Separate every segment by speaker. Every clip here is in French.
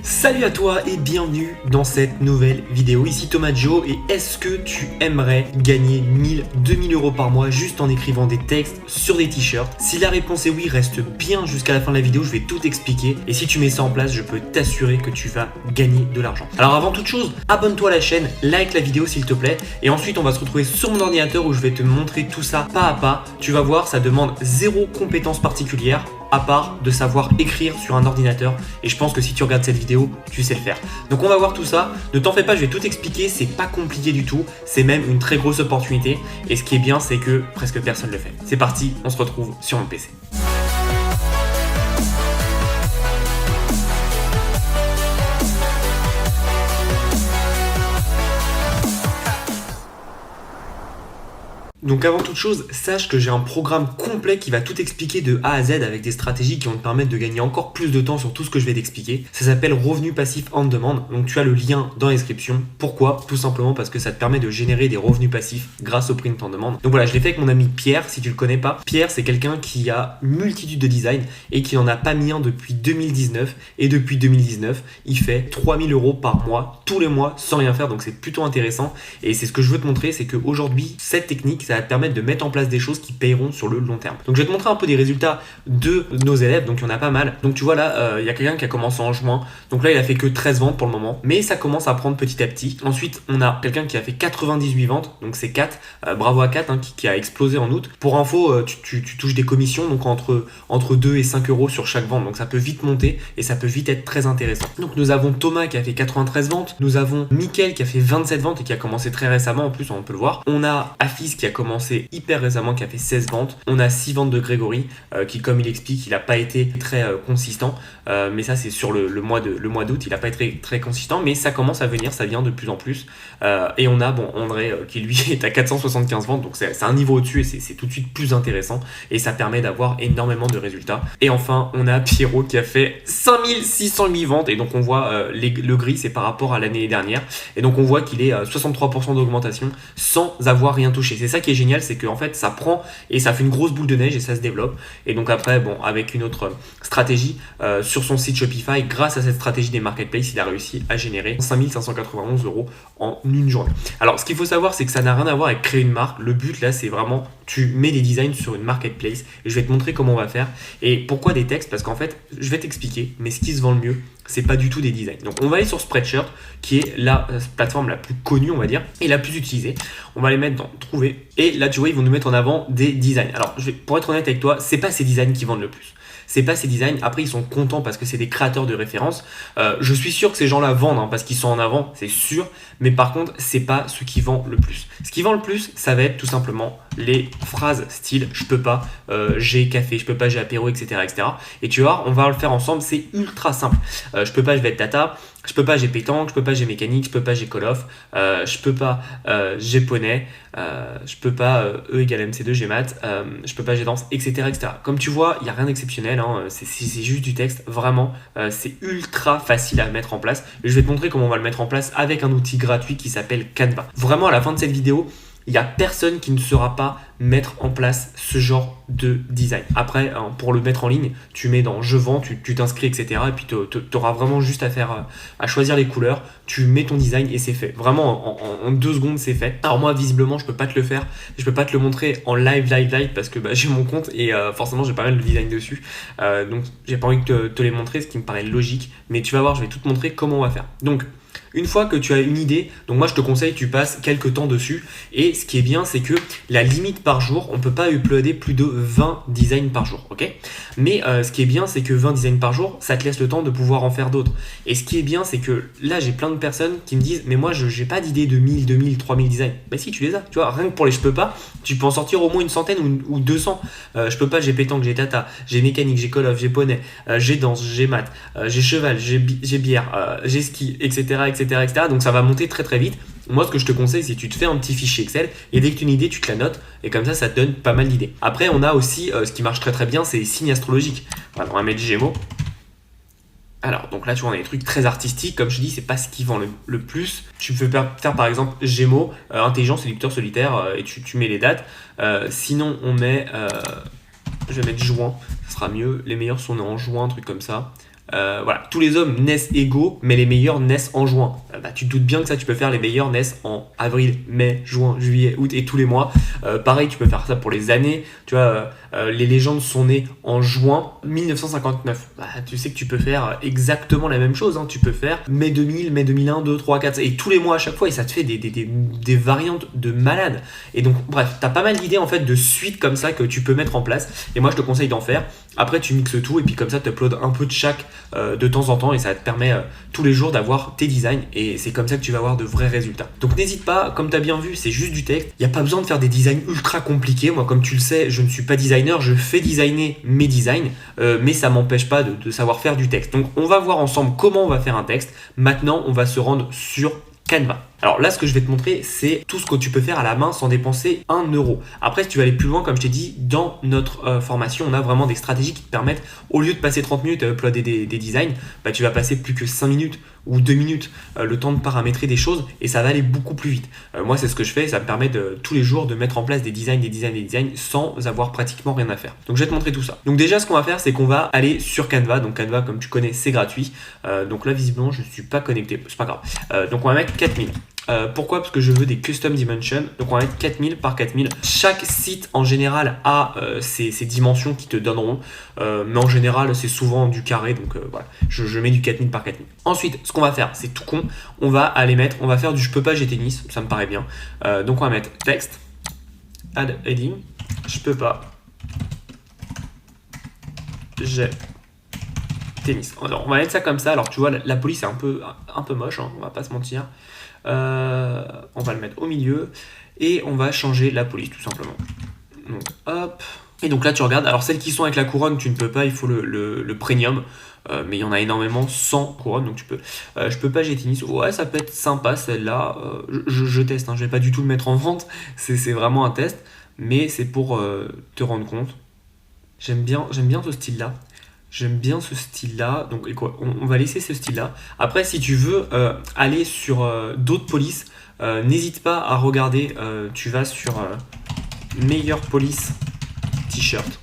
Speaker 1: Salut à toi et bienvenue dans cette nouvelle vidéo, ici Thomas Joe. Et est-ce que tu aimerais gagner 1000-2000 euros par mois juste en écrivant des textes sur des t-shirts? Si la réponse est oui, reste bien jusqu'à la fin de la vidéo, je vais tout expliquer. Et si tu mets ça en place, je peux t'assurer que tu vas gagner de l'argent. Alors avant toute chose, abonne-toi à la chaîne, like la vidéo s'il te plaît. Et ensuite on va se retrouver sur mon ordinateur où je vais te montrer tout ça pas à pas. Tu vas voir, ça demande zéro compétence particulière, à part de savoir écrire sur un ordinateur. Et je pense que si tu regardes cette vidéo, tu sais le faire. Donc on va voir tout ça. Ne t'en fais pas, je vais tout expliquer. C'est pas compliqué du tout. C'est même une très grosse opportunité. Et ce qui est bien, c'est que presque personne le fait. C'est parti, on se retrouve sur mon PC. Donc avant toute chose, sache que j'ai un programme complet qui va tout expliquer de A à Z avec des stratégies qui vont te permettre de gagner encore plus de temps sur tout ce que je vais t'expliquer. Ça s'appelle Revenu Passif on Demand, donc tu as le lien dans la description. Pourquoi? Tout simplement parce que ça te permet de générer des revenus passifs grâce au print on demand. Donc voilà, je l'ai fait avec mon ami Pierre, si tu le connais pas. Pierre, c'est quelqu'un qui a une multitude de designs et qui n'en a pas mis un depuis 2019. Et depuis 2019, il fait 3000 euros par mois, tous les mois, sans rien faire, donc c'est plutôt intéressant. Et c'est ce que je veux te montrer, c'est qu'aujourd'hui, cette technique, ça va te permettre de mettre en place des choses qui payeront sur le long terme. Donc je vais te montrer un peu des résultats de nos élèves, donc il y en a pas mal. Donc tu vois là, il y a quelqu'un qui a commencé en juin, donc là il a fait que 13 ventes pour le moment, mais ça commence à prendre petit à petit. Ensuite on a quelqu'un qui a fait 98 ventes, donc c'est 4, bravo à 4 hein, qui a explosé en août. Pour info, tu touches des commissions donc entre 2 et 5 euros sur chaque vente, donc ça peut vite monter et ça peut vite être très intéressant. Donc nous avons Thomas qui a fait 93 ventes, nous avons Mickaël qui a fait 27 ventes et qui a commencé très récemment, en plus on peut le voir. On a Afis qui a commencé hyper récemment, qui a fait 16 ventes. On a 6 ventes de Grégory qui, comme il explique, il n'a pas été très consistant, mais ça c'est sur le mois d'août, il n'a pas été très consistant, mais ça commence à venir, ça vient de plus en plus. Et on a André qui lui est à 475 ventes, donc c'est un niveau au-dessus et c'est tout de suite plus intéressant et ça permet d'avoir énormément de résultats. Et enfin on a Pierrot qui a fait 5608 ventes et donc on voit le gris c'est par rapport à l'année dernière et donc on voit qu'il est 63% d'augmentation sans avoir rien touché. C'est ça qui est génial, c'est qu'en fait ça prend et ça fait une grosse boule de neige et ça se développe. Et donc après avec une autre stratégie sur son site Shopify, grâce à cette stratégie des marketplaces, il a réussi à générer 5591 euros en une journée. Alors ce qu'il faut savoir, c'est que ça n'a rien à voir avec créer une marque. Le but là c'est vraiment tu mets des designs sur une marketplace et je vais te montrer comment on va faire. Et pourquoi des textes? Parce qu'en fait je vais t'expliquer, mais ce qui se vend le mieux c'est pas du tout des designs. Donc on va aller sur Spreadshirt qui est la plateforme la plus connue on va dire et la plus utilisée. On va les mettre dans trouver et là tu vois ils vont nous mettre en avant des designs. Alors pour être honnête avec toi, c'est pas ces designs qui vendent le plus. C'est pas ces designs. Après, ils sont contents parce que c'est des créateurs de référence. Je suis sûr que ces gens-là vendent hein, parce qu'ils sont en avant, c'est sûr. Mais par contre, c'est pas ce qui vend le plus. Ce qui vend le plus, ça va être tout simplement les phrases style je peux pas, j'ai café, je peux pas, j'ai apéro, etc., etc. Et tu vois, on va le faire ensemble. C'est ultra simple. Je peux pas, je vais être tata. Je peux pas, j'ai pétanque, je peux pas, j'ai mécanique, je peux pas, j'ai call off, je peux pas, j'ai poney, je peux pas, E égale MC2, j'ai maths, je peux pas, j'ai danse, etc., etc. Comme tu vois, il n'y a rien d'exceptionnel, hein, c'est juste du texte, vraiment, c'est ultra facile à mettre en place. Et je vais te montrer comment on va le mettre en place avec un outil gratuit qui s'appelle Canva. Vraiment, à la fin de cette vidéo, il n'y a personne qui ne saura pas mettre en place ce genre de design. Après, hein, pour le mettre en ligne, tu mets dans je vends, tu t'inscris, etc. Et puis tu auras vraiment juste à faire, à choisir les couleurs, tu mets ton design et c'est fait. Vraiment, en 2 secondes, c'est fait. Alors moi, visiblement, je peux pas te le faire, je peux pas te le montrer en live parce que j'ai mon compte et forcément, j'ai pas mal de design dessus. Donc, j'ai pas envie de te les montrer, ce qui me paraît logique. Mais tu vas voir, je vais tout te montrer comment on va faire. Donc, une fois que tu as une idée, donc moi je te conseille tu passes quelques temps dessus et ce qui est bien c'est que la limite par jour, on ne peut pas uploader plus de 20 designs par jour, ok? Mais ce qui est bien c'est que 20 designs par jour, ça te laisse le temps de pouvoir en faire d'autres. Et ce qui est bien c'est que là j'ai plein de personnes qui me disent mais moi je n'ai pas d'idée de 1000, 2000, 3000 designs. Mais si tu les as, tu vois, rien que pour les je peux pas, tu peux en sortir au moins une centaine ou 200. Je peux pas, j'ai pétanque, j'ai tata, j'ai mécanique, j'ai call off, j'ai poney, j'ai danse, j'ai maths, j'ai cheval, j'ai bière, j'ai ski, etc., etc. Donc ça va monter très très vite. Moi ce que je te conseille c'est que tu te fais un petit fichier Excel et dès que tu as une idée tu te la notes et comme ça te donne pas mal d'idées. Après on a aussi ce qui marche très très bien, c'est les signes astrologiques. Alors, on va mettre Gémeaux. Alors donc là tu vois on a des trucs très artistiques, comme je dis c'est pas ce qui vend le plus. Tu peux faire par exemple Gémeaux, intelligent, séducteur, solitaire et tu mets les dates. Sinon on met, je vais mettre juin, ça sera mieux, les meilleurs sont en juin, un truc comme ça. Voilà, tous les hommes naissent égaux, mais les meilleurs naissent en juin. Tu te doutes bien que ça, tu peux faire les meilleurs naissent en avril, mai, juin, juillet, août et tous les mois. Pareil, tu peux faire ça pour les années. Tu vois, les légendes sont nées en juin 1959. Tu sais que tu peux faire exactement la même chose. Hein. Tu peux faire mai 2000, mai 2001, 2, 3, 4, et tous les mois à chaque fois, et ça te fait des variantes de malade. Et donc, bref, t'as pas mal d'idées en fait de suites comme ça que tu peux mettre en place. Et moi, je te conseille d'en faire. Après, tu mixes tout, et puis comme ça, tu uploads un peu de chaque de temps en temps, et ça te permet tous les jours d'avoir tes designs, et c'est comme ça que tu vas avoir de vrais résultats. Donc n'hésite pas, comme tu as bien vu, c'est juste du texte. Il n'y a pas besoin de faire des designs ultra compliqués. Moi, comme tu le sais, je ne suis pas designer, je fais designer mes designs, mais ça m'empêche pas de savoir faire du texte. Donc on va voir ensemble comment on va faire un texte. Maintenant, on va se rendre sur Canva. Alors là, ce que je vais te montrer, c'est tout ce que tu peux faire à la main sans dépenser 1€. Après, si tu veux aller plus loin, comme je t'ai dit, dans notre formation, on a vraiment des stratégies qui te permettent, au lieu de passer 30 minutes à uploader des designs, tu vas passer plus que 5 minutes ou 2 minutes, le temps de paramétrer des choses, et ça va aller beaucoup plus vite. Moi, c'est ce que je fais, ça me permet tous les jours de mettre en place des designs sans avoir pratiquement rien à faire. Donc je vais te montrer tout ça. Donc déjà, ce qu'on va faire, c'est qu'on va aller sur Canva. Donc Canva, comme tu connais, c'est gratuit. Donc là, visiblement, je ne suis pas connecté, c'est pas grave. Donc on va mettre 4000. Pourquoi? Parce que je veux des custom dimensions. Donc on va mettre 4000 par 4000. Chaque site en général a ces dimensions qui te donneront, mais en général c'est souvent du carré, donc voilà, je mets du 4000 par 4000. Ensuite, ce qu'on va faire, c'est tout con, on va faire du je peux pas, j'ai tennis, ça me paraît bien. Donc on va mettre texte, add heading, je peux pas, j'ai tennis. Alors, on va mettre ça comme ça. Alors tu vois, la police est un peu moche, hein, on va pas se mentir. On va le mettre au milieu et on va changer la police tout simplement. Donc hop. Et donc là tu regardes, alors celles qui sont avec la couronne tu ne peux pas, il faut le premium, mais il y en a énormément sans couronne, donc tu peux. Je peux pas, j'ai tennis, ouais ça peut être sympa celle-là, je teste, hein, je vais pas du tout le mettre en vente, c'est vraiment un test, mais c'est pour te rendre compte. J'aime bien ce style-là. J'aime bien ce style-là, donc quoi, on va laisser ce style-là. Après, si tu veux aller sur d'autres polices, n'hésite pas à regarder, tu vas sur meilleure police t-shirt.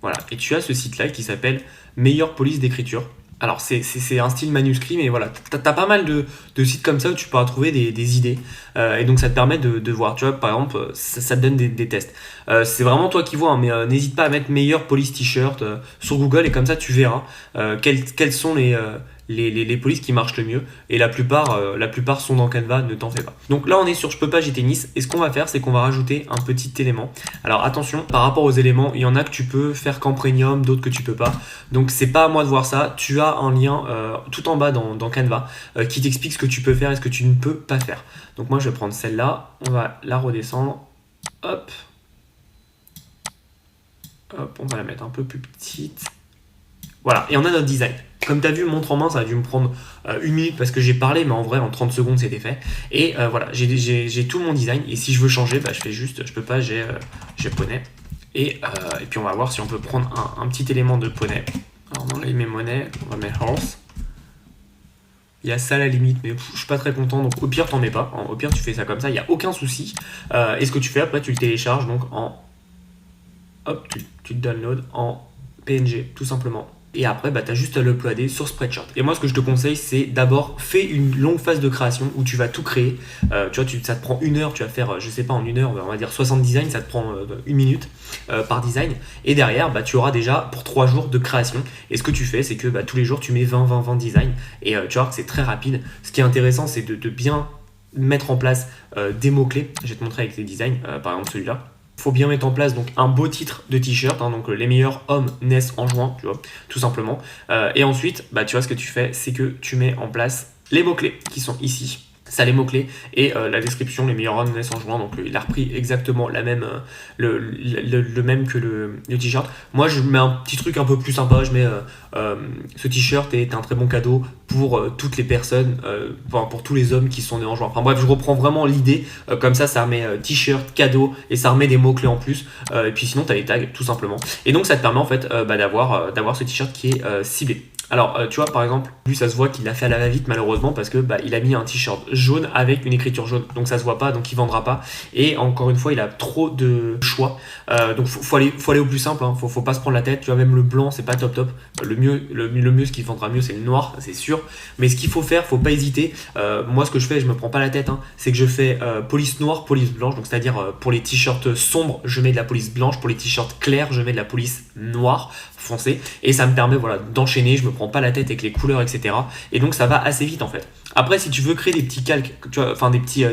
Speaker 1: Voilà, et tu as ce site-là qui s'appelle meilleure police d'écriture. Alors c'est un style manuscrit, mais voilà, t'as pas mal de sites comme ça où tu pourras trouver des idées, et donc ça te permet de voir, tu vois, par exemple, ça te donne des tests. C'est vraiment toi qui vois, hein, mais n'hésite pas à mettre meilleur police t-shirt sur Google, et comme ça tu verras quels sont les polices qui marchent le mieux, et la plupart sont dans Canva, ne t'en fais pas. Donc là on est sur je peux pas, j'ai tennis, et ce qu'on va faire c'est qu'on va rajouter un petit élément. Alors attention, par rapport aux éléments, il y en a que tu peux faire qu'en premium, d'autres que tu peux pas, donc c'est pas à moi de voir ça. Tu as un lien tout en bas dans Canva qui t'explique ce que tu peux faire et ce que tu ne peux pas faire. Donc moi je vais prendre celle-là, on va la redescendre, hop, on va la mettre un peu plus petite. Voilà, et on a notre design. Comme tu as vu, montre en main, ça a dû me prendre 1 minute parce que j'ai parlé, mais en vrai, en 30 secondes, c'était fait. Et voilà, j'ai tout mon design. Et si je veux changer, je fais juste, je peux pas, j'ai poney. Et puis on va voir si on peut prendre un petit élément de poney. Alors on enlève mes monnaies, on va mettre horse. Il y a ça à la limite, mais je suis pas très content, donc au pire, t'en mets pas. Au pire, tu fais ça comme ça, il n'y a aucun souci. Et ce que tu fais après, tu le télécharges donc en. Hop, tu le download en PNG, tout simplement. Et après, tu as juste à l'uploader sur Spreadshirt. Et moi, ce que je te conseille, c'est d'abord, fais une longue phase de création où tu vas tout créer. Tu vois, ça te prend 1 heure, tu vas faire, je sais pas, en 1 heure, on va dire 60 designs, ça te prend 1 minute par design. Et derrière, tu auras déjà pour 3 jours de création. Et ce que tu fais, c'est que tous les jours, tu mets 20 designs. Et tu vois que c'est très rapide. Ce qui est intéressant, c'est de bien mettre en place des mots-clés. Je vais te montrer avec les designs, par exemple celui-là. Il faut bien mettre en place donc un beau titre de t-shirt, hein, donc les meilleurs hommes naissent en juin, tu vois, tout simplement. Et ensuite, tu vois, ce que tu fais, c'est que tu mets en place les mots-clés qui sont ici. Ça, les mots-clés et la description, les meilleurs hommes naissent en juin. Donc il a repris exactement le même que le t-shirt. Moi, je mets un petit truc un peu plus sympa. Je mets ce t-shirt est un très bon cadeau pour toutes les personnes, pour tous les hommes qui sont nés en juin. Enfin bref, je reprends vraiment l'idée, comme ça remet t-shirt, cadeau, et ça remet des mots-clés en plus, et puis sinon tu as les tags tout simplement. Et donc ça te permet en fait d'avoir ce t-shirt qui est ciblé. Alors, tu vois, par exemple, lui, ça se voit qu'il l'a fait à la va-vite, malheureusement, parce que il a mis un t-shirt jaune avec une écriture jaune. Donc, ça se voit pas, donc il vendra pas. Et encore une fois, il a trop de choix. Donc, faut aller au plus simple. Hein. Faut pas se prendre la tête. Tu vois, même le blanc, c'est pas top. Le mieux, ce qui vendra mieux, c'est le noir, c'est sûr. Mais ce qu'il faut faire, faut pas hésiter. Moi, ce que je fais, je me prends pas la tête, hein, c'est que je fais police noire, police blanche. Donc, c'est-à-dire pour les t-shirts sombres, je mets de la police blanche. Pour les t-shirts clairs, je mets de la police noire foncé, et ça me permet d'enchaîner, je me prends pas la tête avec les couleurs, etc. Et donc ça va assez vite en fait. Après, si tu veux créer des petits calques, tu vois, enfin des petits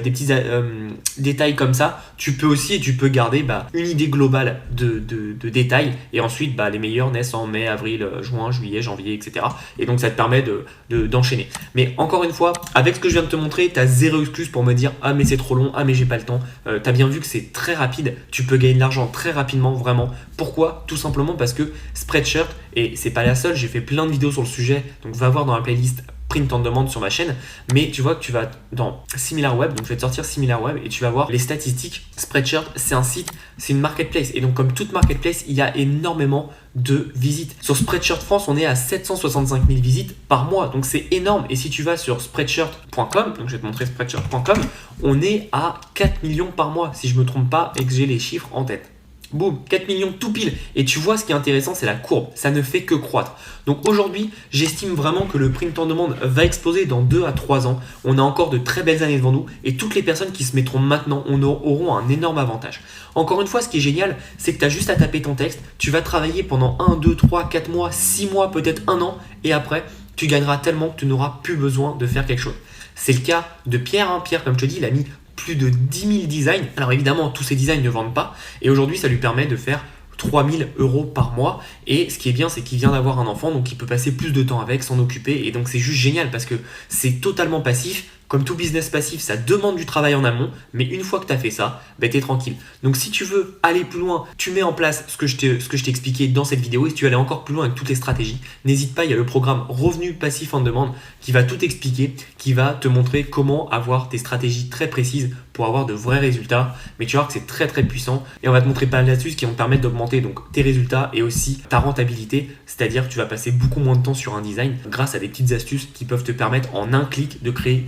Speaker 1: détails comme ça, tu peux aussi, et tu peux garder une idée globale de détails, et ensuite les meilleurs naissent en mai, avril, juin, juillet, janvier, etc. Et donc ça te permet d'enchaîner. Mais encore une fois, avec ce que je viens de te montrer, tu as zéro excuse pour me dire ah mais c'est trop long, ah mais j'ai pas le temps. Tu as bien vu que c'est très rapide, tu peux gagner de l'argent très rapidement, vraiment. Pourquoi? Tout simplement parce que Spreadshirt, et c'est pas la seule, j'ai fait plein de vidéos sur le sujet, donc va voir dans la playlist Print on Demand sur ma chaîne, mais tu vois que tu vas dans SimilarWeb, donc je vais te sortir SimilarWeb et tu vas voir les statistiques. Spreadshirt, c'est un site, c'est une marketplace, et donc comme toute marketplace, il y a énormément de visites. Sur Spreadshirt France, on est à 765 000 visites par mois, donc c'est énorme. Et si tu vas sur spreadshirt.com, donc je vais te montrer spreadshirt.com, on est à 4 millions par mois, si je me trompe pas et que j'ai les chiffres en tête. Boum, 4 millions tout pile. Et tu vois, ce qui est intéressant, c'est la courbe. Ça ne fait que croître. Donc aujourd'hui, j'estime vraiment que le print on demand va exploser dans 2 à 3 ans. On a encore de très belles années devant nous. Et toutes les personnes qui se mettront maintenant auront un énorme avantage. Encore une fois, ce qui est génial, c'est que tu as juste à taper ton texte. Tu vas travailler pendant 1, 2, 3, 4 mois, 6 mois, peut-être 1 an. Et après, tu gagneras tellement que tu n'auras plus besoin de faire quelque chose. C'est le cas de Pierre. Hein. Pierre, comme je te dis, il a mis plus de 10 000 designs. Alors évidemment, tous ces designs ne vendent pas. Et aujourd'hui, ça lui permet de faire 3 000 € par mois. Et ce qui est bien, c'est qu'il vient d'avoir un enfant, donc il peut passer plus de temps avec, s'en occuper. Et donc c'est juste génial parce que c'est totalement passif. Comme tout business passif, ça demande du travail en amont, mais une fois que tu as fait ça, tu es tranquille. Donc si tu veux aller plus loin, tu mets en place ce que je t'ai expliqué dans cette vidéo, et si tu veux aller encore plus loin avec toutes les stratégies, n'hésite pas, il y a le programme Revenu Passif en Demande qui va tout expliquer, qui va te montrer comment avoir tes stratégies très précises pour avoir de vrais résultats. Mais tu vas voir que c'est très très puissant, et on va te montrer pas mal d'astuces qui vont te permettre d'augmenter donc tes résultats et aussi ta rentabilité, c'est-à-dire que tu vas passer beaucoup moins de temps sur un design grâce à des petites astuces qui peuvent te permettre en un clic de créer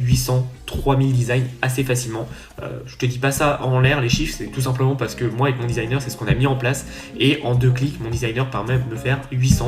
Speaker 1: 3000 designs assez facilement. Je te dis pas ça en l'air, les chiffres, c'est tout simplement parce que moi avec mon designer, c'est ce qu'on a mis en place, et en 2 clics, mon designer permet de faire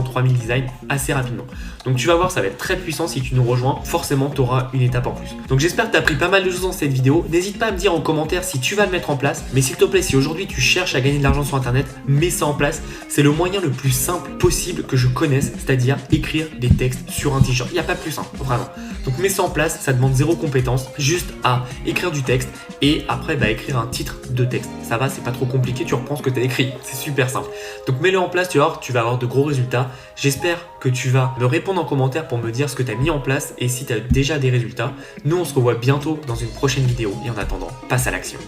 Speaker 1: 3000 designs assez rapidement. Donc tu vas voir, ça va être très puissant. Si tu nous rejoins, forcément tu auras une étape en plus. Donc j'espère que tu as appris pas mal de choses dans cette vidéo. N'hésite pas à me dire en commentaire si tu vas le mettre en place, mais s'il te plaît, si aujourd'hui tu cherches à gagner de l'argent sur internet, mets ça en place. C'est le moyen le plus simple possible que je connaisse, c'est-à-dire écrire des textes sur un t-shirt. Il n'y a pas plus simple, vraiment. Donc mets ça en place, ça demande zéro compétence, juste à écrire du texte et après écrire un titre de texte. Ça va, c'est pas trop compliqué, tu reprends ce que tu as écrit, c'est super simple. Donc mets-le en place, tu vas avoir de gros résultats. J'espère que tu vas me répondre en commentaire pour me dire ce que tu as mis en place et si tu as déjà des résultats. Nous on se revoit bientôt dans une prochaine vidéo, et en attendant, passe à l'action.